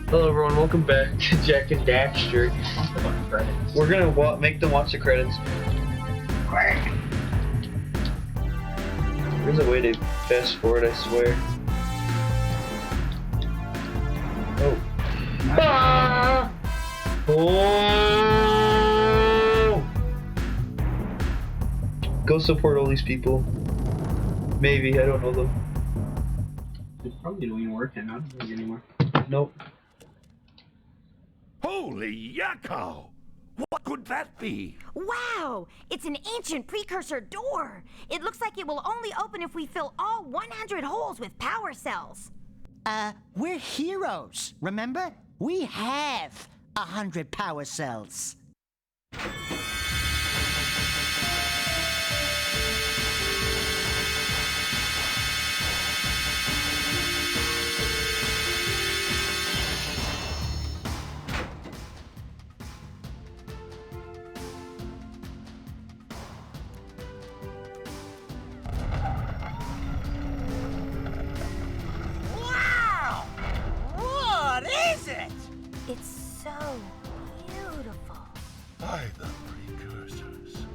Hello everyone, welcome back to Jak and Daxter. We're gonna make them watch the credits. There's a way to fast forward, I swear. Oh. Ah! Oh! Go support all these people. Maybe, I don't know them. It's probably doing work and not doing anymore. Nope. Holy yakko! What could that be? Wow! It's an ancient precursor door. It looks like it will only open if we fill all 100 holes with power cells. We're heroes, remember? We have 100 power cells. Wow! What is it? It's so beautiful. By the precursors.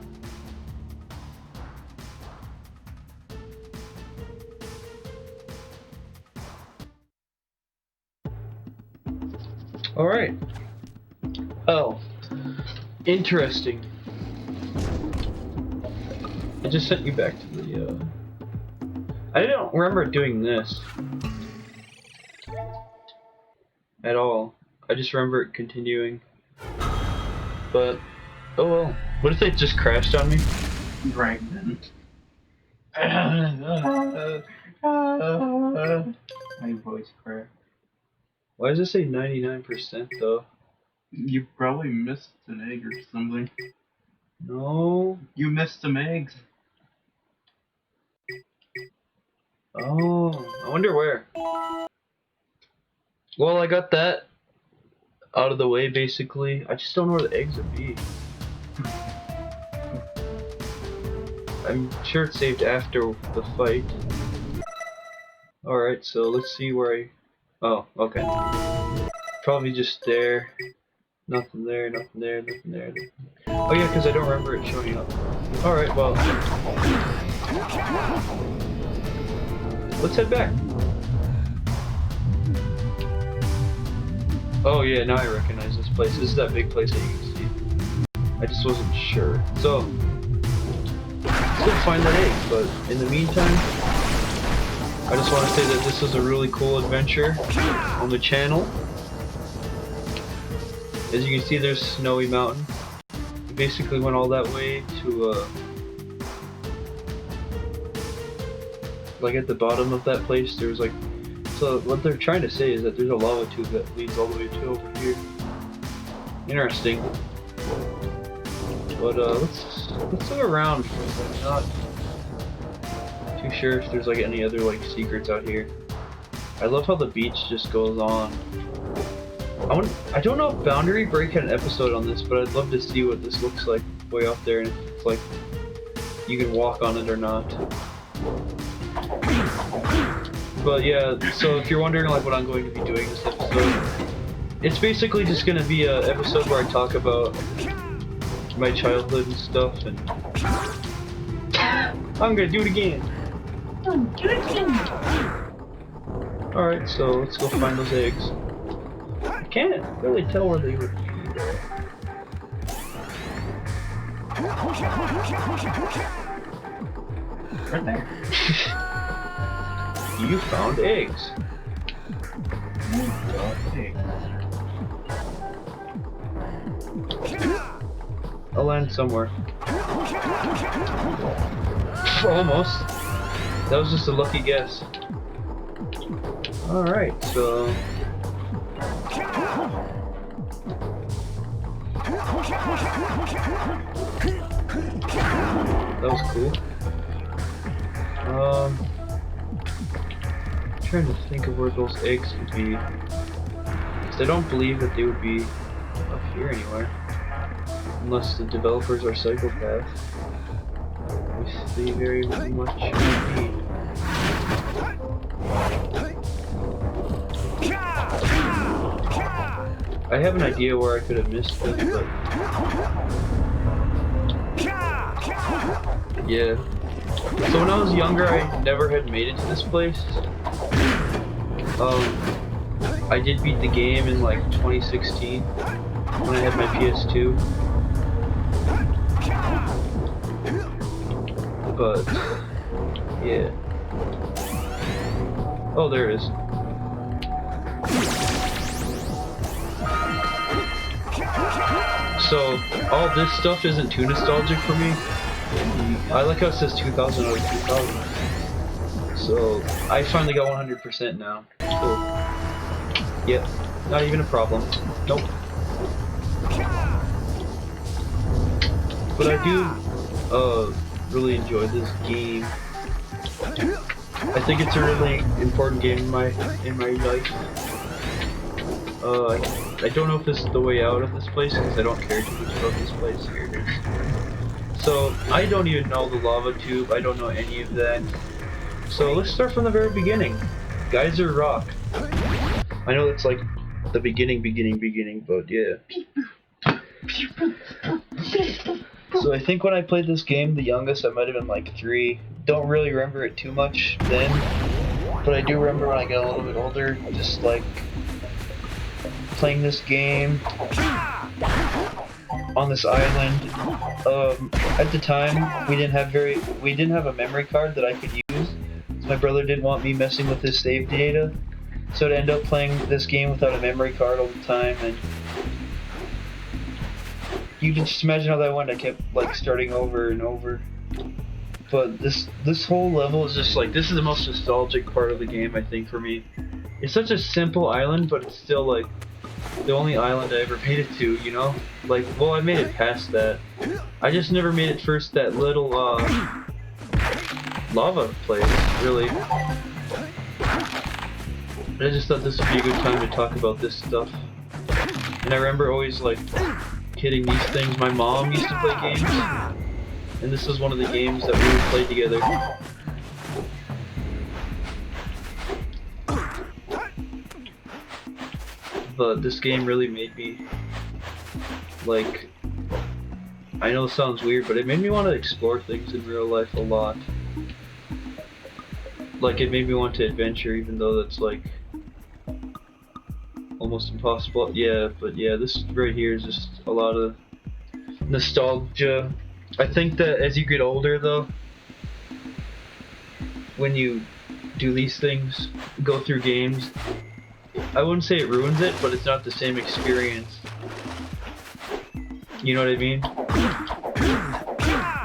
Alright. Oh. Interesting. I just sent you back to the, I don't remember doing this. At all. I just remember it continuing. But, oh well. What if they just crashed on me? Dragman. My voice cracked. Why does it say 99% though? You probably missed an egg or something. No. You missed some eggs. Oh, I wonder where. Well, I got that out of the way basically. I just don't know where the eggs would be. I'm sure it's saved after the fight. Alright, so let's see where I... Oh, okay. Probably just there. Nothing there, nothing there, nothing there. Oh yeah, because I don't remember it showing up. Alright, well... Let's head back. Oh yeah, now I recognize this place. This is that big place that you can see. I just wasn't sure. So, let's go find that egg, but in the meantime, I just want to say that this was a really cool adventure on the channel. As you can see, there's Snowy Mountain. We basically went all that way to, like at the bottom of that place, there's like, so what they're trying to say is that there's a lava tube that leads all the way to over here. Interesting. But let's look around. I'm not too sure if there's like any other like secrets out here. I love how the beach just goes on. I don't know if Boundary Break had an episode on this, but I'd love to see what this looks like way out there and if it's like you can walk on it or not. But yeah, so if you're wondering like what I'm going to be doing this episode, it's basically just going to be an episode where I talk about my childhood and stuff, and I'm going to do it again. Alright, so let's go find those eggs. I can't really tell where they would be. Right there. You found eggs. I'll land somewhere. Almost. That was just a lucky guess. Alright, so... That was cool. I'm trying to think of where those eggs could be. Because I don't believe that they would be up here anywhere. Unless the developers are psychopaths. Which they very much might be. I have an idea where I could have missed this, but yeah. So when I was younger, I never had made it to this place. I did beat the game in like 2016 when I had my PS2. But yeah. Oh, there it is. So all this stuff isn't too nostalgic for me. I like how it says 2000 or 2000. So I finally got 100% now. Cool. Yep, not even a problem. Nope. But I do really enjoy this game. I think it's a really important game in my life. I don't know if this is the way out of this place because I don't care too much about this place. Here it is. So I don't even know the lava tube. I don't know any of that. So let's start from the very beginning. Geyser Rock. I know it's like the beginning, but yeah. So I think when I played this game, the youngest I might have been like 3. Don't really remember it too much then, but I do remember when I got a little bit older, just like playing this game on this island. At the time, we didn't have a memory card that I could use. So my brother didn't want me messing with his save data, so I'd end up playing this game without a memory card all the time, and you can just imagine how that went. I kept like starting over and over. But this whole level is just like, this is the most nostalgic part of the game, I think, for me. It's such a simple island, but it's still like the only island I ever made it to, you know? Like, well, I made it past that. I just never made it first that little lava place, really. But I just thought this would be a good time to talk about this stuff. And I remember always like hitting these things. My mom used to play games, and this was one of the games that we would play together. But this game really made me, like, I know it sounds weird, but it made me want to explore things in real life a lot. Like, it made me want to adventure, even though that's like almost impossible. Yeah, but yeah, this right here is just a lot of nostalgia. I think that as you get older, though, when you do these things, go through games, I wouldn't say it ruins it, but it's not the same experience. You know what I mean?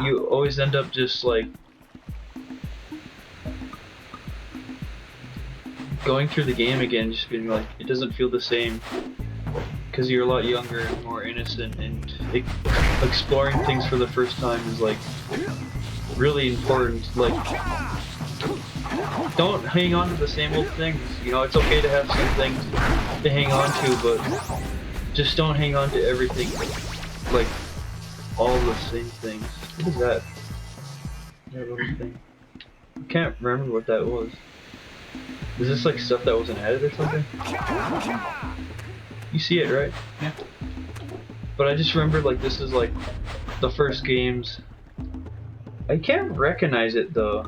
You always end up just like going through the game again, just being like, it doesn't feel the same because you're a lot younger and more innocent, and exploring things for the first time is like really important. Like, don't hang on to the same old things. You know, it's okay to have some things to hang on to, but just don't hang on to everything, like all the same things. What is that? That little thing. I can't remember what that was. Is this like stuff that wasn't added or something? You see it, right? Yeah. But I just remembered like this is like the first games. I can't recognize it though.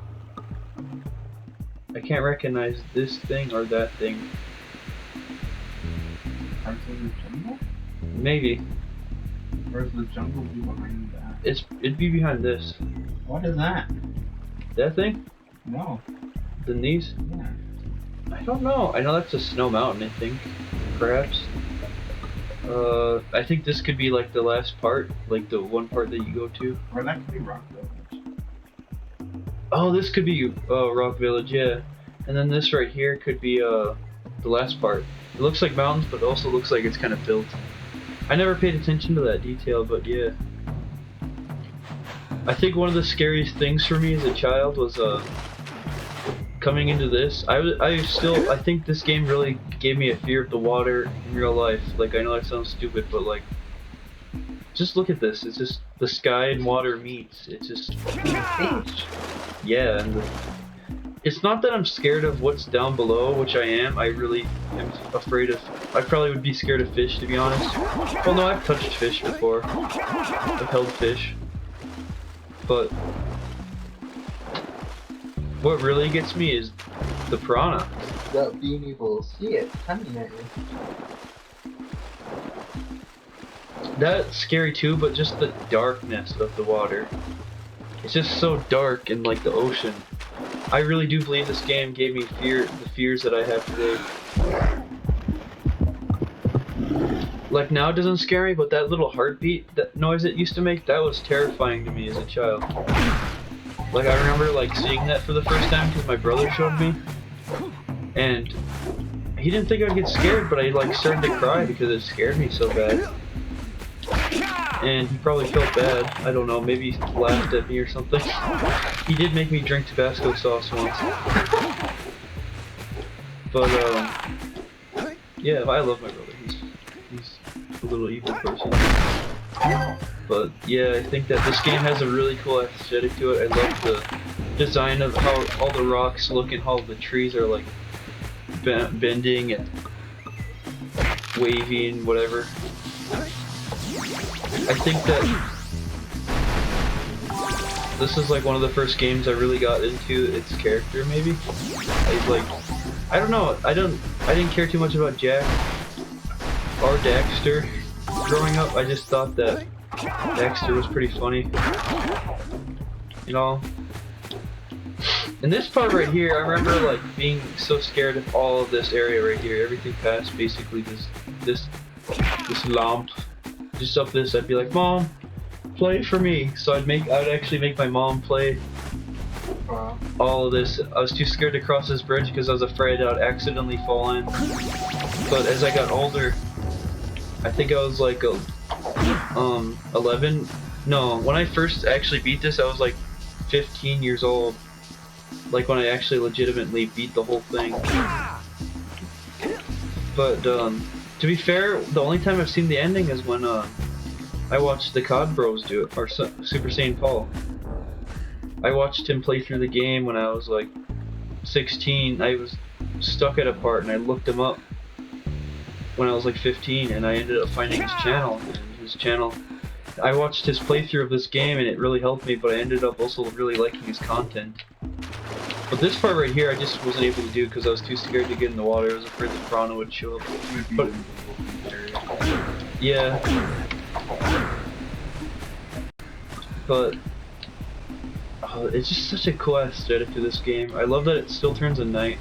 I can't recognize this thing or that thing. Parts of the jungle? Maybe. Where's the jungle be behind that? It'd be behind this. What is that? That thing? No. Then these? Yeah. I don't know. I know that's a snow mountain, I think. Perhaps. I think this could be like the last part, like the one part that you go to. Or that could be Rock Village. Oh, this could be Rock Village, yeah. And then this right here could be the last part. It looks like mountains, but it also looks like it's kind of built. I never paid attention to that detail, but yeah. I think one of the scariest things for me as a child was coming into this. I think this game really gave me a fear of the water in real life. Like, I know that sounds stupid, but like, just look at this. It's just the sky and water meets. It's just, yeah, and it's not that I'm scared of what's down below, which I am. I really am afraid of. I probably would be scared of fish, to be honest. Well, no, I've touched fish before. I've held fish. But what really gets me is the piranha. Without being able to see it coming at you. That's scary too, but just the darkness of the water. It's just so dark in like the ocean. I really do believe this game gave me the fears that I have today. Like now it doesn't scare me, but that little heartbeat, that noise it used to make, that was terrifying to me as a child. Like I remember like seeing that for the first time because my brother showed me, and he didn't think I'd get scared, but I like started to cry because it scared me so bad. And he probably felt bad. I don't know, maybe he laughed at me or something. He did make me drink Tabasco sauce once. But yeah, I love my brother. He's a little evil person. But yeah, I think that this game has a really cool aesthetic to it. I love the design of how all the rocks look and how the trees are like bending and waving, whatever. I think that this is like one of the first games I really got into its character, maybe. I don't know, I didn't care too much about Jak or Daxter growing up. I just thought that Daxter was pretty funny, you know. And this part right here, I remember like being so scared of all of this area right here. Everything past basically this lamp. Just up this, I'd be like, Mom, play for me. So I'd actually make my mom play all of this. I was too scared to cross this bridge because I was afraid I'd accidentally fall in. But as I got older, I think I was like 11. No, when I first actually beat this, I was like 15 years old. Like when I actually legitimately beat the whole thing. But to be fair, the only time I've seen the ending is when I watched the COD Bros do it, or Super Saiyan Paul. I watched him play through the game when I was like 16. I was stuck at a part and I looked him up when I was like 15, and I ended up finding his channel. I watched his playthrough of this game and it really helped me, but I ended up also really liking his content. But this part right here I just wasn't able to do because I was too scared to get in the water. I was afraid the piranha would show up. But yeah. But it's just such a cool aesthetic to this game. I love that it still turns at night.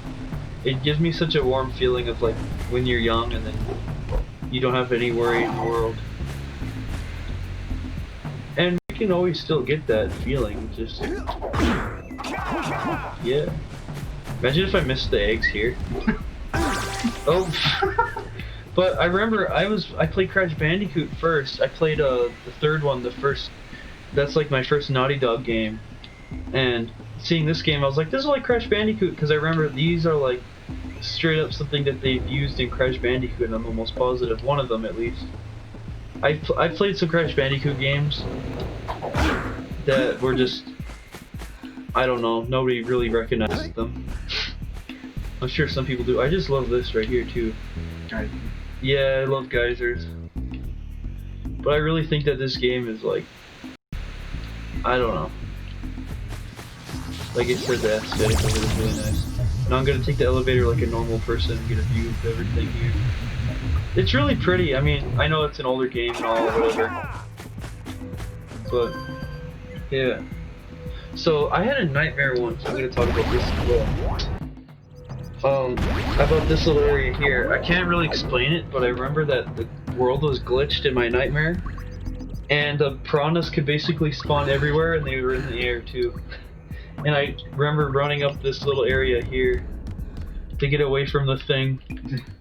It gives me such a warm feeling of like when you're young and then you don't have any worry in the world. And you can always still get that feeling, just yeah. Imagine if I missed the eggs here. Oh. But I remember I played Crash Bandicoot first. I played the third one, that's like my first Naughty Dog game. And seeing this game, I was like, this is like Crash Bandicoot, because I remember these are like straight up something that they've used in Crash Bandicoot, and I'm almost positive, one of them at least. I played some Crash Bandicoot games that were just, I don't know, nobody really recognized them. I'm sure some people do. I just love this right here too. Yeah, I love geysers. But I really think that this game is like, I don't know. Like I said, the aesthetic of it is really nice. Now I'm gonna take the elevator like a normal person and get a view of everything here. It's really pretty. I mean, I know it's an older game and all, whatever. But, yeah. So, I had a nightmare once. I'm gonna talk about this as well. About this little area here. I can't really explain it, but I remember that the world was glitched in my nightmare. And the piranhas could basically spawn everywhere, and they were in the air too. And I remember running up this little area here to get away from the thing.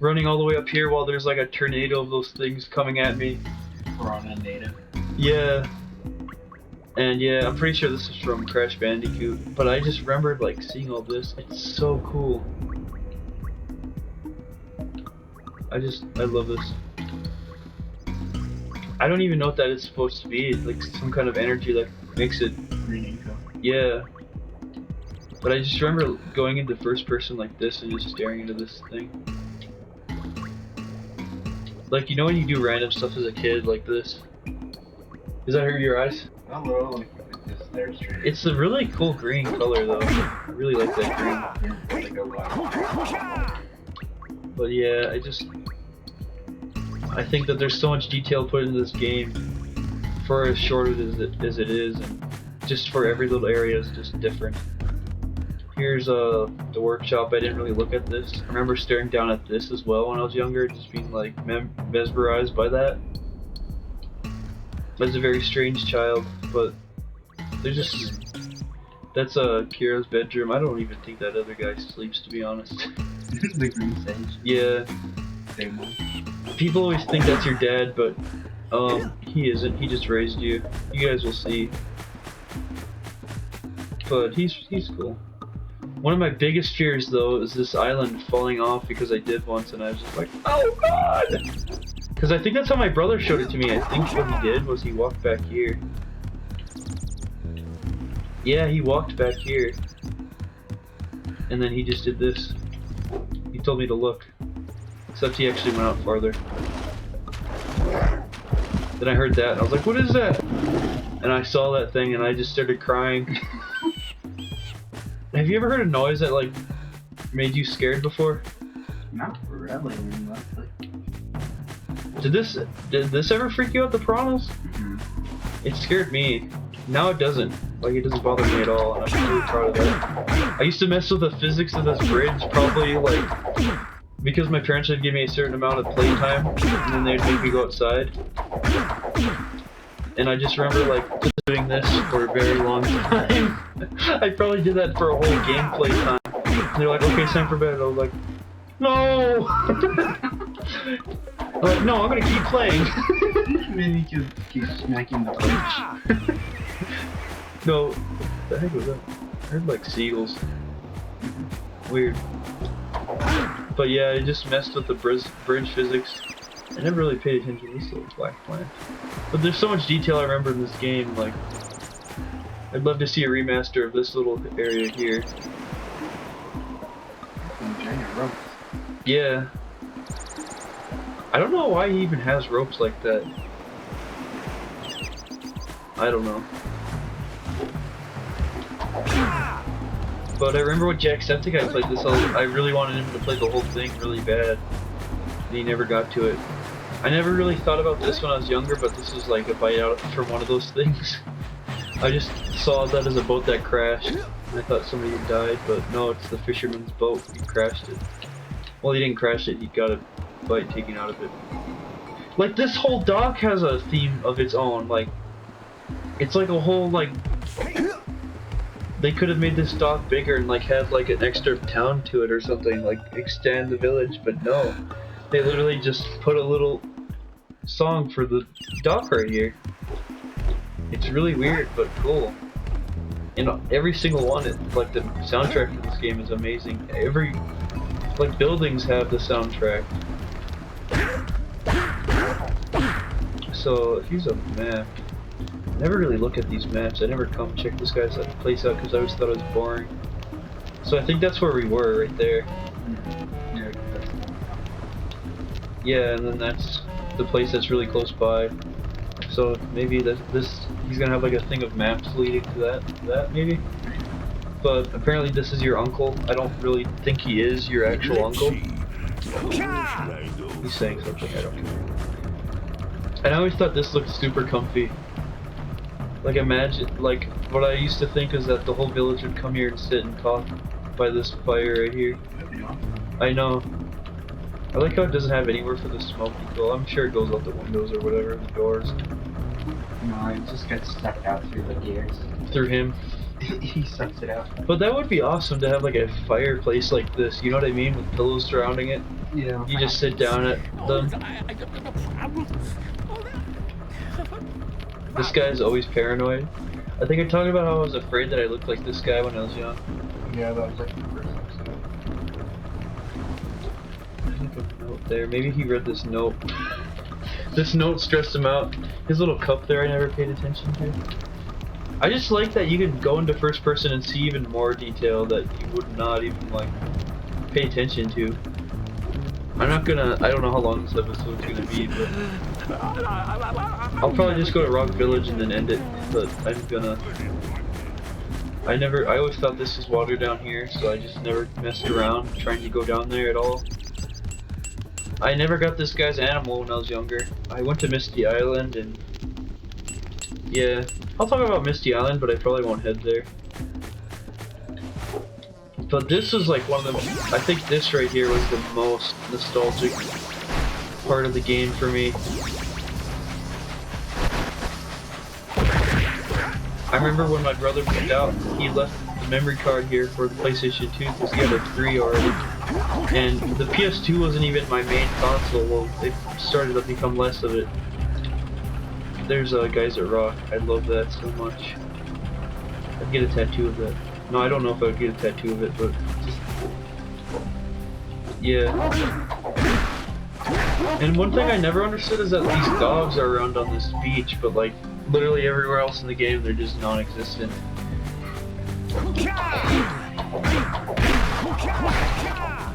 Running all the way up here while there's like a tornado of those things coming at me. Piranha native. Yeah. And yeah, I'm pretty sure this is from Crash Bandicoot. But I just remembered like seeing all this. It's so cool. I love this. I don't even know what that is supposed to be. It's like some kind of energy that makes it. Green ink. Yeah. But I just remember going into first person like this and just staring into this thing. Like, you know when you do random stuff as a kid like this? Does that hurt your eyes? A little, like, just stare straight. It's a really cool green color though. I really like that green. Like a lot. But yeah, I think that there's so much detail put into this game for as short as it is, and just for every little area is just different. Here's the workshop. I didn't really look at this. I remember staring down at this as well when I was younger, just being like mesmerized by that. As a very strange child, but there's just that's Kira's bedroom. I don't even think that other guy sleeps, to be honest. The green sage. Yeah. Same one. People always think that's your dad, but he isn't. He just raised you. You guys will see. But he's cool. One of my biggest fears though is this island falling off, because I did once and I was just like, oh god! Because I think that's how my brother showed it to me. I think what he did was he walked back here. Yeah, he walked back here. And then he just did this. He told me to look. Except he actually went out farther. Then I heard that and I was like, what is that? And I saw that thing and I just started crying. Have you ever heard a noise that like made you scared before? Not really. Did this ever freak you out, the piranhas? Mm-hmm. It scared me. Now it doesn't. Like, it doesn't bother me at all, and I'm really proud of that. I used to mess with the physics of this bridge, probably, like, because my parents would give me a certain amount of playtime, and then they'd make me go outside. And I just remember, like, just doing this for a very long time. I probably did that for a whole gameplay time. And they're like, okay, it's time for bed. I was like, no! I'm like, no, I'm gonna keep playing. Maybe you could keep smacking the bridge. No, what the heck was that? I heard like seagulls. Weird. But yeah, I just messed with the bridge physics. I never really paid attention to this little black plant. But there's so much detail I remember in this game, like, I'd love to see a remaster of this little area here. Giant ropes. Yeah. I don't know why he even has ropes like that. I don't know. But I remember with Jacksepticeye played this, I really wanted him to play the whole thing really bad. And he never got to it. I never really thought about this when I was younger, but this was like a bite out from one of those things. I just saw that as a boat that crashed. And I thought somebody had died, but no, it's the fisherman's boat. He crashed it. Well, he didn't crash it, he got a bite taken out of it. Like, this whole dock has a theme of its own, like, it's like a whole, like, they could have made this dock bigger and, like, have, like, an extra town to it or something, like, extend the village, but no. They literally just put a little song for the dock right here. It's really weird, but cool. And every single one, like, the soundtrack for this game is amazing. Every, like, buildings have the soundtrack. So, here's a map. I never really look at these maps. I never come check this guy's place out because I always thought it was boring. So I think that's where we were, right there. Yeah, and then that's the place that's really close by. So maybe he's gonna have like a thing of maps leading to that maybe. But apparently this is your uncle. I don't really think he is your actual uncle. He's saying something, I don't care. And I always thought this looked super comfy. Like, imagine, like, what I used to think is that the whole village would come here and sit and talk by this fire right here. I know. I like how it doesn't have anywhere for the smoke to go. I'm sure it goes out the windows or whatever, the doors. No, it just gets sucked out through the gears. Through him. He sucks it out. But that would be awesome to have like a fireplace like this, you know what I mean? With pillows surrounding it. Yeah. You just sit down at them. This guy's always paranoid. I think I talked about how I was afraid that I looked like this guy when I was young. Yeah, that was like the first episode. There's like a note there. Maybe he read this note. This note stressed him out. His little cup there I never paid attention to. I just like that you can go into first person and see even more detail that you would not even like pay attention to. I don't know how long this episode's gonna be, but I'll probably just go to Rock Village and then end it, but I always thought this was water down here, so I just never messed around trying to go down there at all. I never got this guy's animal when I was younger. I went to Misty Island and yeah, I'll talk about Misty Island, but I probably won't head there. But this was like one of the, I think this right here was the most nostalgic part of the game for me. I remember when my brother moved out, he left the memory card here for the PlayStation 2 because he had a 3 already. And the PS2 wasn't even my main console, well, it started to become less of it. There's Guys at Rock, I love that so much. I'd get a tattoo of that. No, I don't know if I would get a tattoo of it, but just... yeah. And one thing I never understood is that these dogs are around on this beach, but like, literally everywhere else in the game, they're just non-existent.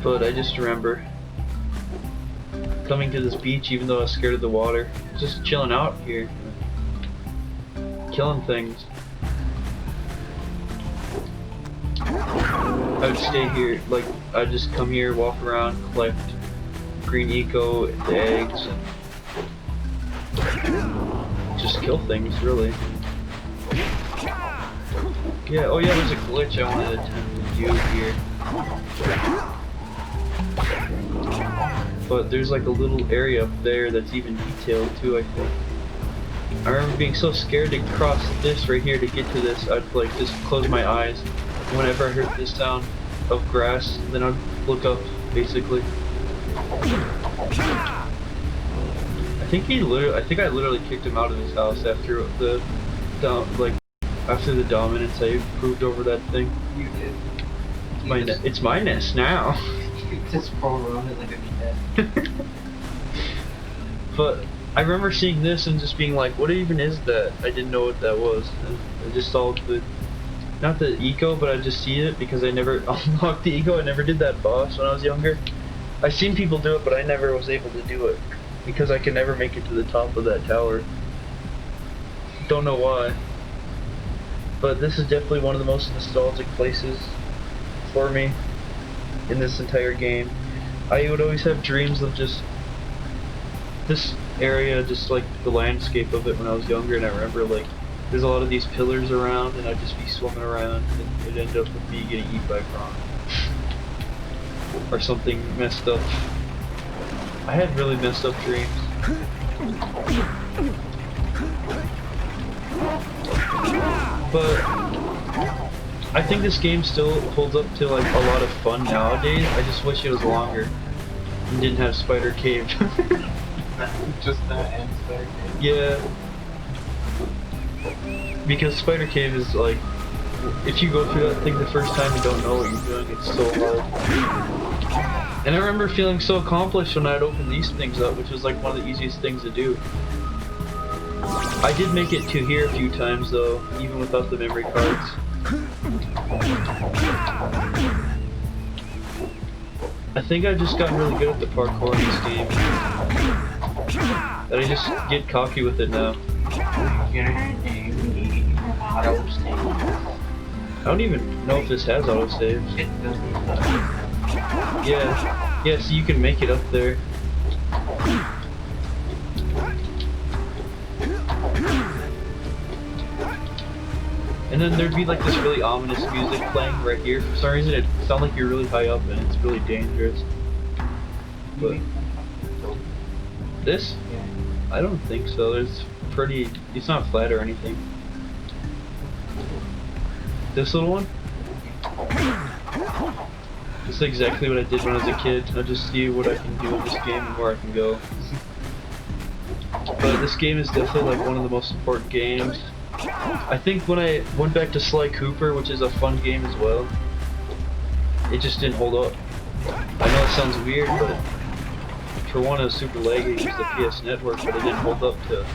But I just remember coming to this beach even though I was scared of the water. Just chilling out here. Killing things. I would stay here, like, I'd just come here, walk around, collect green eco, the eggs, and just kill things, really. Yeah, oh yeah, there's a glitch I wanted to attempt to do here. But there's like a little area up there that's even detailed too, I think. I remember being so scared to cross this right here to get to this, I'd like just close my eyes. Whenever I heard this sound of grass, then I'd look up, basically. I think I literally kicked him out of his house after after the dominance I proved over that thing. You did. It's my nest now. You just roll around it like a cat. But I remember seeing this and just being like, what even is that? I didn't know what that was. I just saw not the eco, but I just see it because I never unlocked the eco. I never did that boss when I was younger. I seen people do it, but I never was able to do it because I could never make it to the top of that tower. Don't know why. But this is definitely one of the most nostalgic places for me in this entire game. I would always have dreams of just this area, just like the landscape of it when I was younger, and I remember like there's a lot of these pillars around and I'd just be swimming around and it'd end up with me getting eaten by a prawn. Or something messed up. I had really messed up dreams. But I think this game still holds up to like a lot of fun nowadays. I just wish it was longer and didn't have Spider Cave. Just that and Spider Cave. Yeah. Because Spider Cave is like, if you go through that thing the first time and don't know what you're doing, it's so hard. And I remember feeling so accomplished when I'd open these things up, which was like one of the easiest things to do. I did make it to here a few times though, even without the memory cards. I think I've just gotten really good at the parkour in this game. That I just get cocky with it now. I don't even know if this has autosaves. It doesn't. Yeah, so you can make it up there. And then there'd be like this really ominous music playing right here. For some reason it sounds like you're really high up and it's really dangerous. But this? I don't think so. It's not flat or anything. This little one? This is exactly what I did when I was a kid. I'll just see what I can do in this game and where I can go. But this game is definitely like one of the most important games. I think when I went back to Sly Cooper, which is a fun game as well, it just didn't hold up. I know it sounds weird, but for one, it was super laggy. It was the PS Network, but it didn't hold up to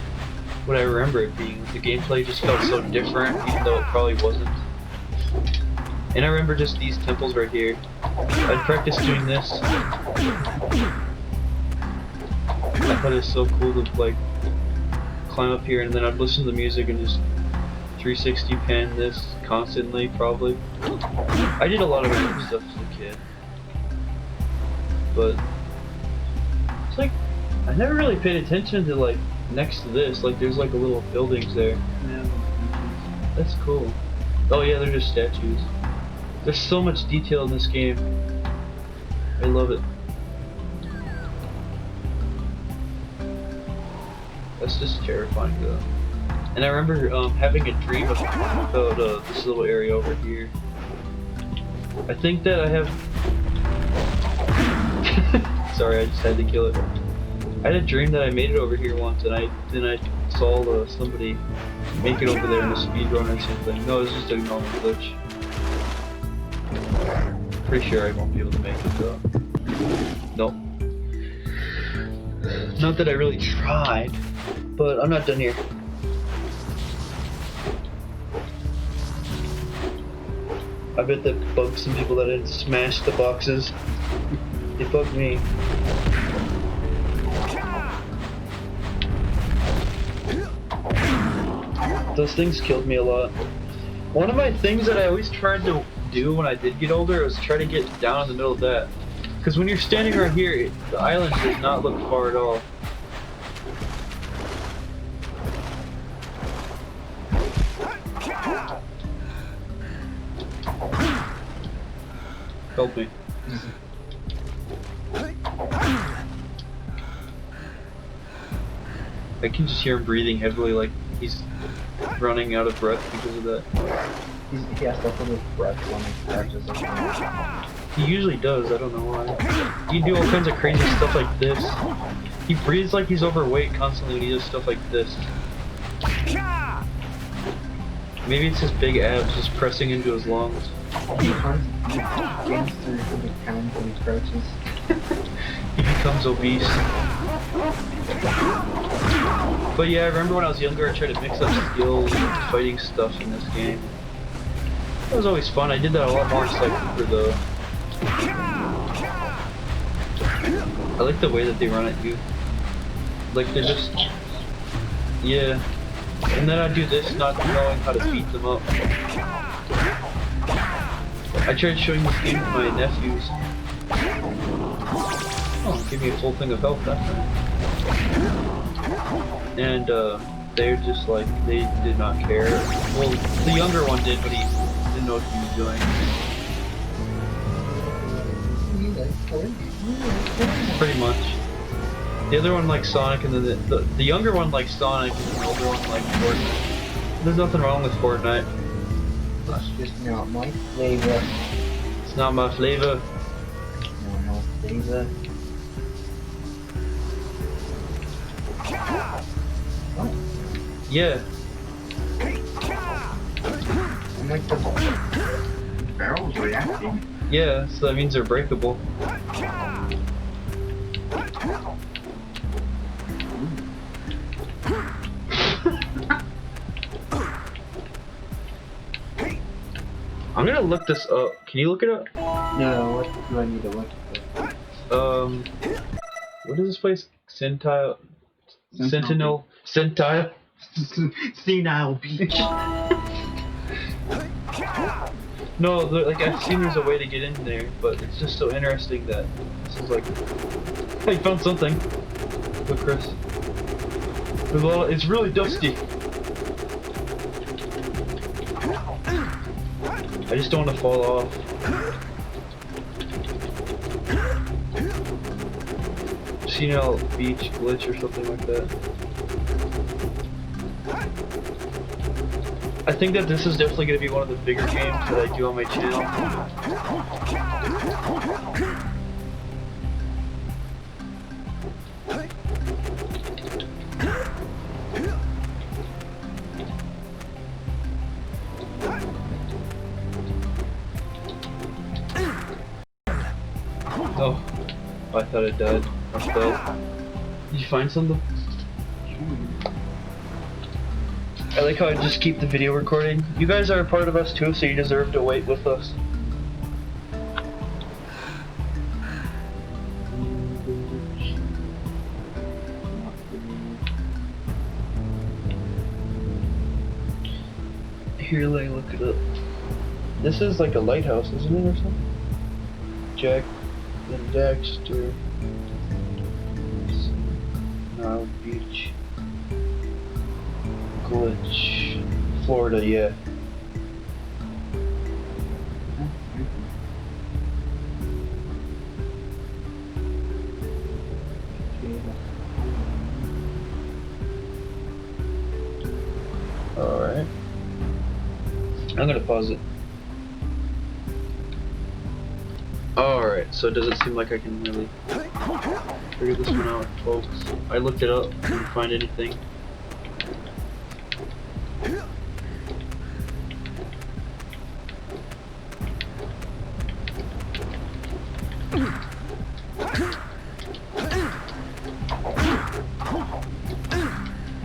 what I remember it being. The gameplay just felt so different, even though it probably wasn't. And I remember just these temples right here. I'd practice doing this. I thought it was so cool to like climb up here, and then I'd listen to the music and just 360 pan this constantly, probably. I did a lot of random stuff as a kid. But it's like I never really paid attention to like next to this, like there's like a little buildings there. Yeah. That's cool. Oh yeah, they're just statues. There's so much detail in this game. I love it. That's just terrifying though. And I remember having a dream about this little area over here. I think that I have... Sorry, I just had to kill it. I had a dream that I made it over here once, and then I saw somebody make it over there in a speedrun or something. No, it was just a normal glitch. Pretty sure I won't be able to make it though. Nope. Not that I really tried, but I'm not done here. I bet that bugged some people that didn't smash the boxes. It bugged me. Those things killed me a lot. One of my things that I always tried to do when I did get older was try to get down in the middle of that. Because when you're standing right here, the island does not look far at all. Help me. I can just hear him breathing heavily, like he's running out of breath because of that. He has to hold his breath when he catches something. He usually does, I don't know why. He do all kinds of crazy stuff like this. He breathes like he's overweight constantly when he does stuff like this. Maybe it's his big abs just pressing into his lungs. He hunts gangster from the town when he crouches. He becomes obese. But yeah, I remember when I was younger I tried to mix up skills and fighting stuff in this game. It was always fun. I did that a lot more in Cycler though. I like the way that they run at you. Like they're just... Yeah. And then I do this not knowing how to beat them up. I tried showing this game to my nephews. Oh, give me a full thing of health that time. And they're just like, they did not care. Well, the younger one did, but he didn't know what he was doing. Pretty much. The other one likes Sonic, and then the younger one likes Sonic, and the older one likes Fortnite. There's nothing wrong with Fortnite. That's just not my flavor. It's not my flavor. No flavor. What? Yeah. I'm like the barrel's reacting. Yeah, so that means they're breakable. I'm gonna look this up. Can you look it up? No, what do I need to look at? What is this place? Sentinel? Senile Beach. No, like I've seen there's a way to get in there, but it's just so interesting that this is like, hey, you found something. Look, Chris. There's a lot of, it's really dusty. I just don't want to fall off. Senile Beach glitch or something like that. I think that this is definitely going to be one of the bigger games that I do on my channel. Oh, I thought it died. I'm dead. Did you find something? I like how I just keep the video recording. You guys are a part of us too, so you deserve to wait with us. Here, let me look it up. This is like a lighthouse, isn't it, or something? Jak and Daxter. Now Beach. Glitch. Florida, yeah. Alright. I'm gonna pause it. Alright, so does it seem like I can really figure this one out, folks? I looked it up, didn't find anything.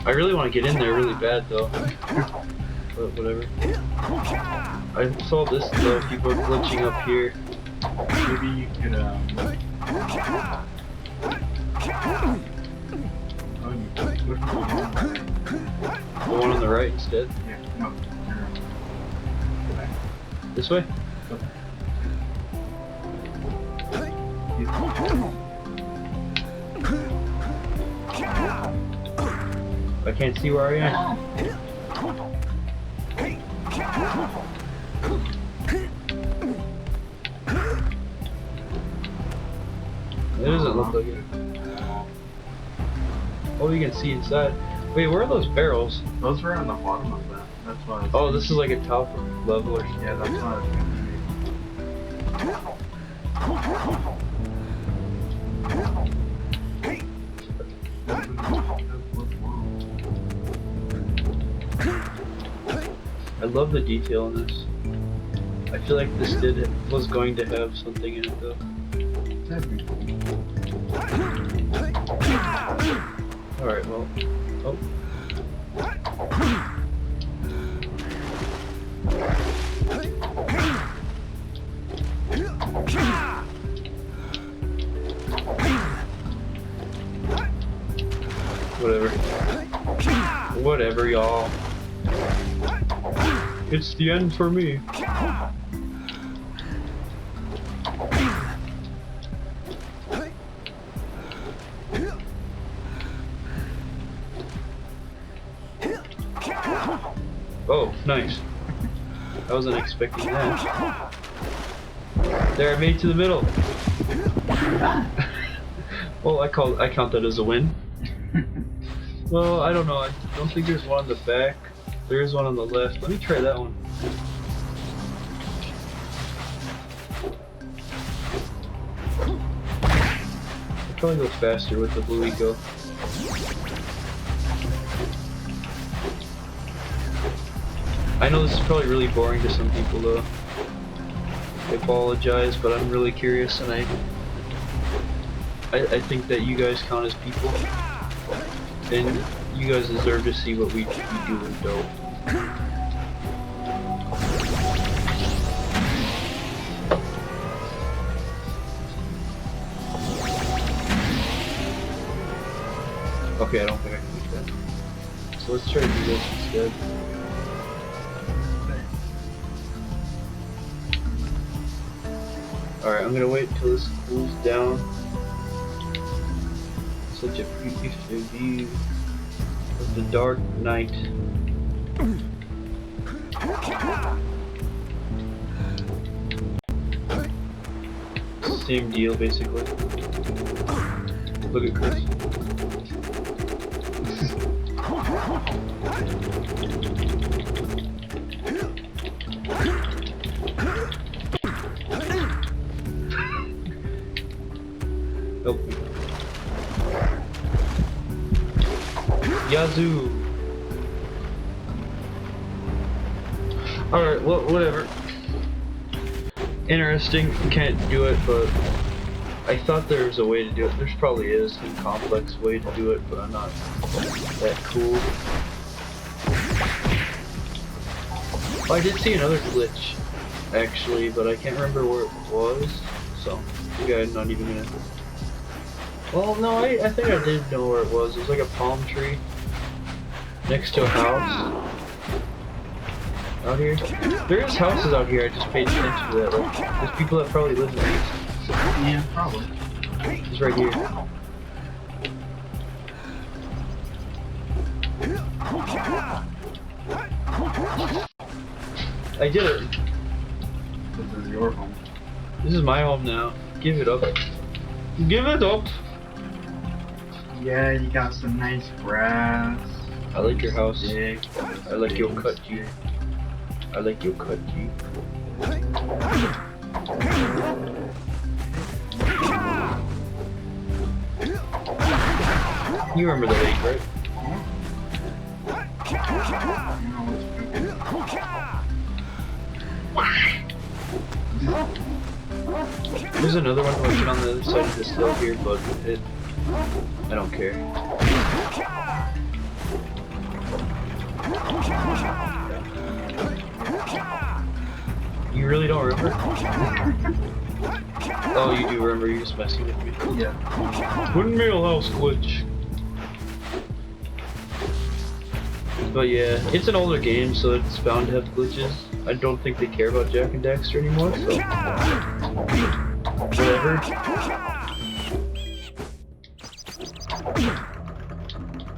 I really want to get in there really bad though. But whatever. I saw this though, people are glitching up here. Maybe you could, The one on the right instead. yeah, no, go back. This way? Go back. I can't see where I am. It doesn't look like it. Oh, you can see inside. Wait, where are those barrels? Those were on the bottom of that. That's why I was Oh, this is like a top level or something. yeah, that's why I was thinking. I love the detail in this. I feel like this was going to have something in it though. That'd be cool. Alright, well. Oh. Whatever. Whatever, y'all. It's the end for me. Oh, nice. I wasn't expecting that. There, I made it to the middle. Well, I count that as a win. Well, I don't know. I don't think there's one on the back. There is one on the left. Let me try that one. I'll probably go faster with the Blue Eco. I know this is probably really boring to some people though. I apologize, but I'm really curious and I think that you guys count as people. And you guys deserve to see what we do in dope. Okay, I don't think I can do that. So let's try to do this instead. Alright, I'm gonna wait until this cools down. Such a beautiful view of the dark night. Same deal, basically. Look at Chris. Help me. Yazoo! Alright, well, whatever. Interesting, can't do it, but I thought there was a way to do it. There's probably is some complex way to do it, but I'm not that cool. Oh, I did see another glitch, actually, but I can't remember where it was, so maybe I'm not even gonna... Well, no, I think I did know where it was. It was like a palm tree next to a house out here. There is houses out here, I just paid attention to that. Like, there's people that probably live in these. Yeah, probably. It's right here. I did it. This is your home. This is my home now. Give it up. Give it up. Yeah, you got some nice grass. I like your house. Big. I like your cut, G. I like your cut, G. You remember the lake, right? There's another one looking on the other side of this hill here, but I don't care. You really don't remember? Oh, you do remember, you're just messing with me. Yeah. Windmill house glitch. But yeah, it's an older game, so it's bound to have glitches. I don't think they care about Jak and Daxter anymore, so... Whatever.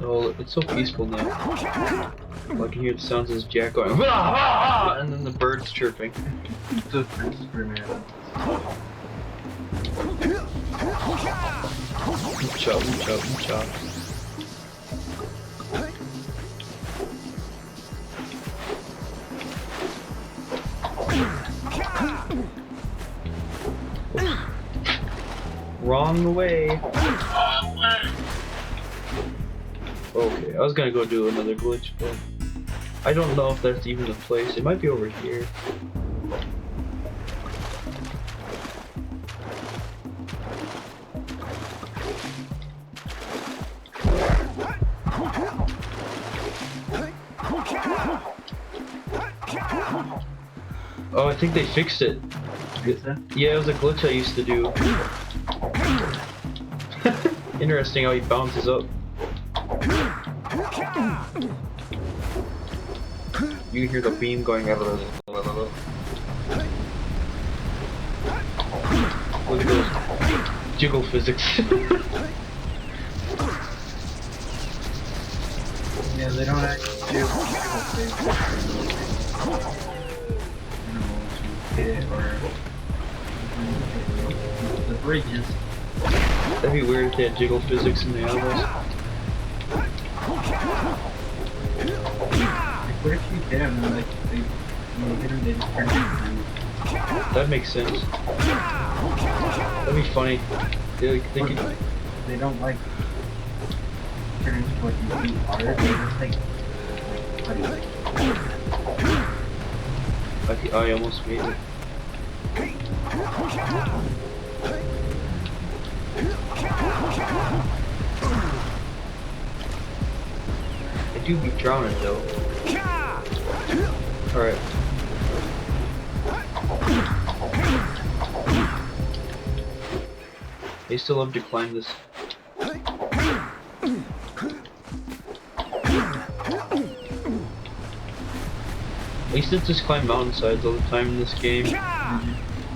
Oh, it's so peaceful now. I can hear the sounds of Jak going, "Wah, wah, wah," and then the birds chirping. The Prince Grenade. Chop, chop, chop. Wrong way. Okay, I was gonna go do another glitch, but I don't know if that's even the place. It might be over here. Oh, I think they fixed it. Yeah, it was a glitch I used to do. Interesting how he bounces up. You can hear the beam going out of the... Look at those jiggle physics. Yeah, they don't actually do the bridges. That'd be weird if they had jiggle physics in the animals. Like, what if you hit them and like they hit them, they just turn into... That makes sense. That'd be funny. They could... They don't like turn into what you see water, they just like I almost made it. I do be drowning though. Alright. I used to love to climb this. I used to just climb mountainsides all the time in this game.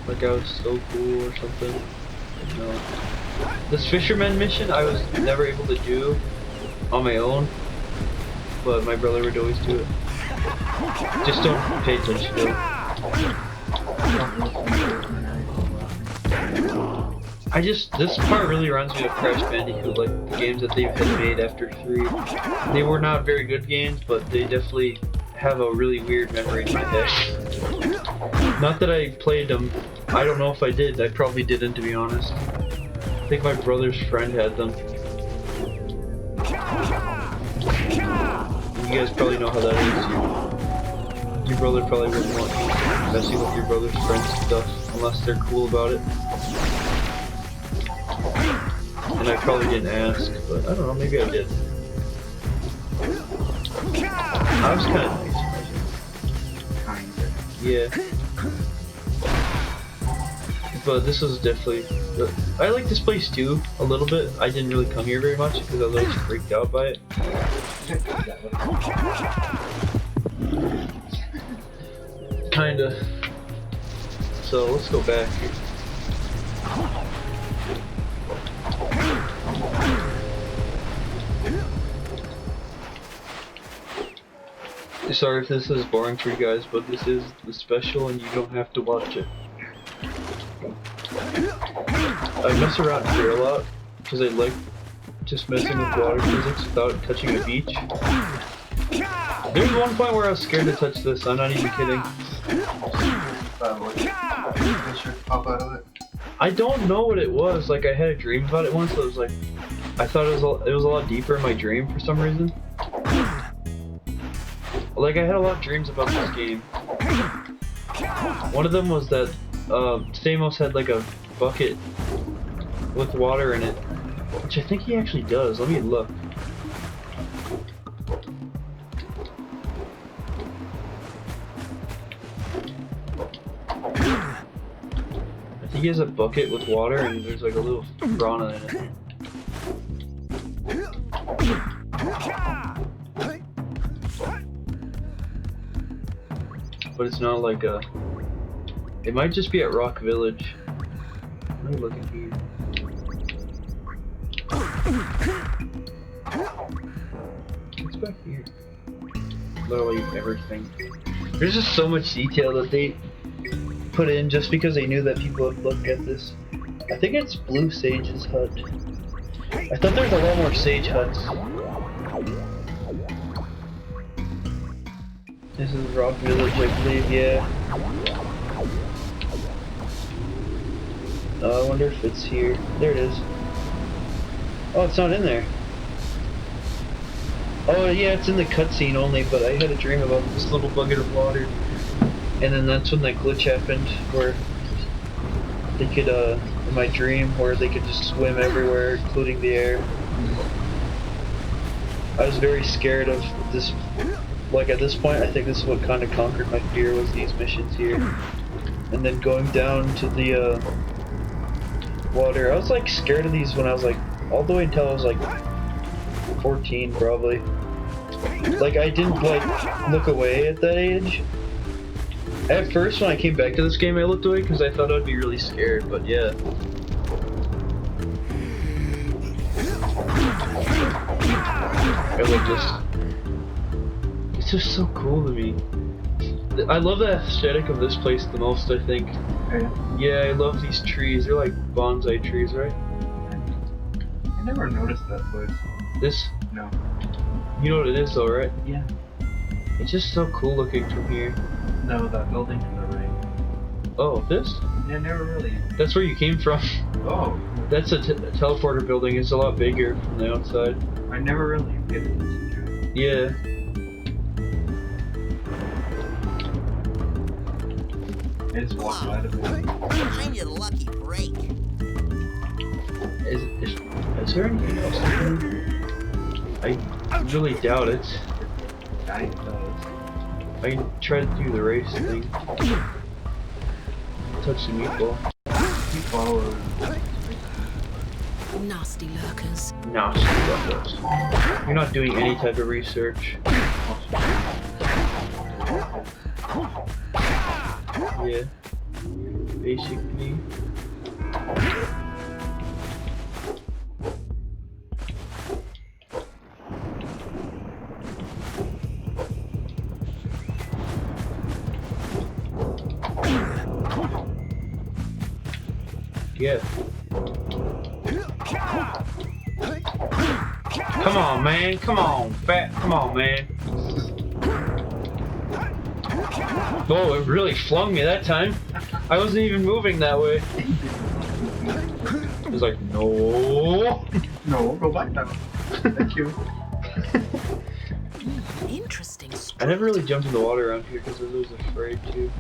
Like I was so cool or something. No. This fisherman mission I was never able to do on my own, but my brother would always do it. Just don't pay attention to it. This part really reminds me of Crash Bandicoot, like the games that they've had made after 3. They were not very good games, but they definitely have a really weird memory in my head. Not that I played them, I don't know if I did, I probably didn't, to be honest. I think my brother's friend had them. You guys probably know how that is. Your brother probably wouldn't want you messing with your brother's friend's stuff unless they're cool about it. And I probably didn't ask, but I don't know, maybe I did. I was kind of nice. kind Yeah. But this was definitely... I like this place too, a little bit. I didn't really come here very much because I was always freaked out by it. Kinda. So let's go back here. Sorry if this is boring for you guys, but this is the special and you don't have to watch it. I mess around here a lot because I like just messing with water physics without touching a beach. There's one point where I was scared to touch this, I'm not even kidding. I don't know what it was, like I had a dream about it once, so it was like, I thought it was a lot deeper in my dream for some reason. Like I had a lot of dreams about this game. One of them was that Stamos had like a bucket with water in it, which I think he actually does. Let me look. I think he has a bucket with water and there's like a little piranha in it. But it's not like a... It might just be at Rock Village. Let me look at here. What's back here? Literally everything. There's just so much detail that they put in just because they knew that people would look at this. I think it's Blue Sage's hut. I thought there was a lot more Sage huts. This is Rock Village, I believe, yeah. I wonder if it's here. There it is. Oh, it's not in there. Oh, yeah, it's in the cutscene only, but I had a dream about this little bucket of water. And then that's when that glitch happened, where they could, in my dream, where they could just swim everywhere, including the air. I was very scared of this. Like at this point, I think this is what kind of conquered my fear, was these missions here. And then going down to the water. I was like scared of these when I was like, all the way until I was like 14 probably. Like I didn't like look away at that age. At first when I came back to this game I looked away because I thought I'd be really scared, but yeah. I love this. It's just so cool to me. I love the aesthetic of this place the most, I think. Yeah, I love these trees. They're like bonsai trees, right? I never noticed that place. This? No. You know what it is though, right? Yeah. It's just so cool looking from here. No, that building in the ring. Oh, this? Yeah, never really. That's where you came from. Oh. That's a teleporter building. It's a lot bigger from the outside. I never really paid attention to it. Yeah. I just walked out of it. Behind your lucky break. Is there anything else to do? I really doubt it. I does. I can try to do the race thing. Touch the meatball. Keep following. Nasty lurkers. No, you're not doing any type of research. Yeah. Basically. Yeah. Come on, man. Come on, fat. Come on, man. Oh, it really flung me that time. I wasn't even moving that way. It was like, no. No, go back now. Thank you. Interesting. I never really jumped in the water around here because I was afraid to.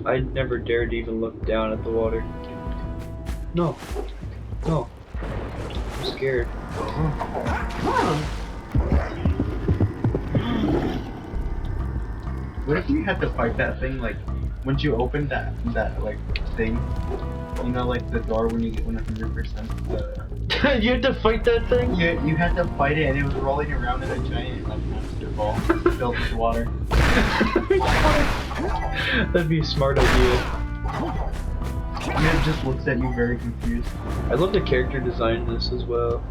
I never dared to even look down at the water. No. No. I'm scared. What if you had to fight that thing, like, once you open that like, thing, you know, like, the door when you get 100% the... You had to fight that thing? You had to fight it, and it was rolling around in a giant, like, monster ball filled with water. That'd be a smart idea. And it just looks at you very confused. I love the character design in this as well.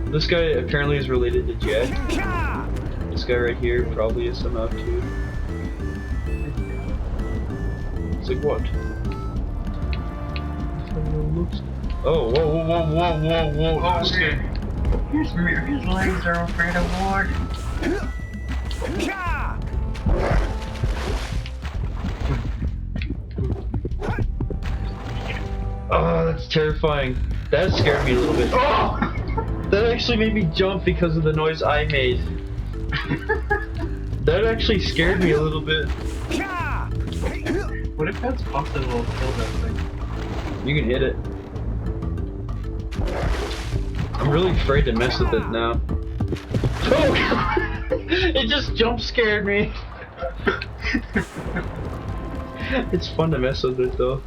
This guy apparently is related to Jak. This guy right here probably is somehow too. It's like what? Oh, whoa, whoa, whoa, whoa, whoa, whoa! Oh, This okay. His legs are afraid of water. Oh, that's terrifying. That scared me a little bit. Oh! That actually made me jump because of the noise I made. That actually scared me a little bit. What if that's possible to kill that thing? You can hit it. I'm really afraid to mess with it now. Oh! It just jump scared me. It's fun to mess with it though.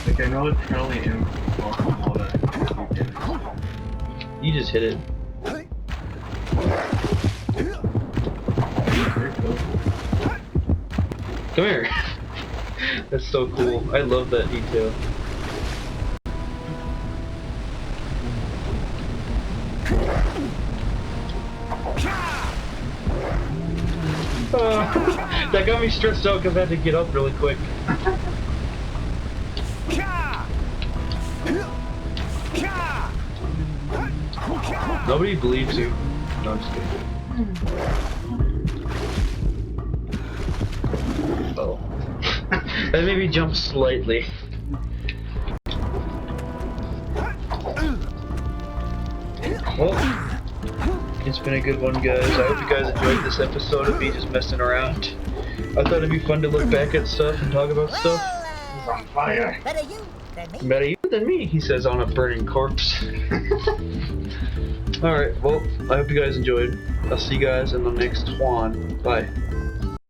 Like, I know it's probably impossible to do damage. You just hit it. Come here. That's so cool. I love that detail. That got me stressed out because I had to get up really quick. Nobody believes you. No, I'm just kidding. Oh. That made me jump slightly. Well, it's been a good one, guys. I hope you guys enjoyed this episode of me just messing around. I thought it'd be fun to look back at stuff and talk about stuff. He's on fire. Better you than me. Better you than me, he says on a burning corpse. Alright, well, I hope you guys enjoyed. I'll see you guys in the next one. Bye.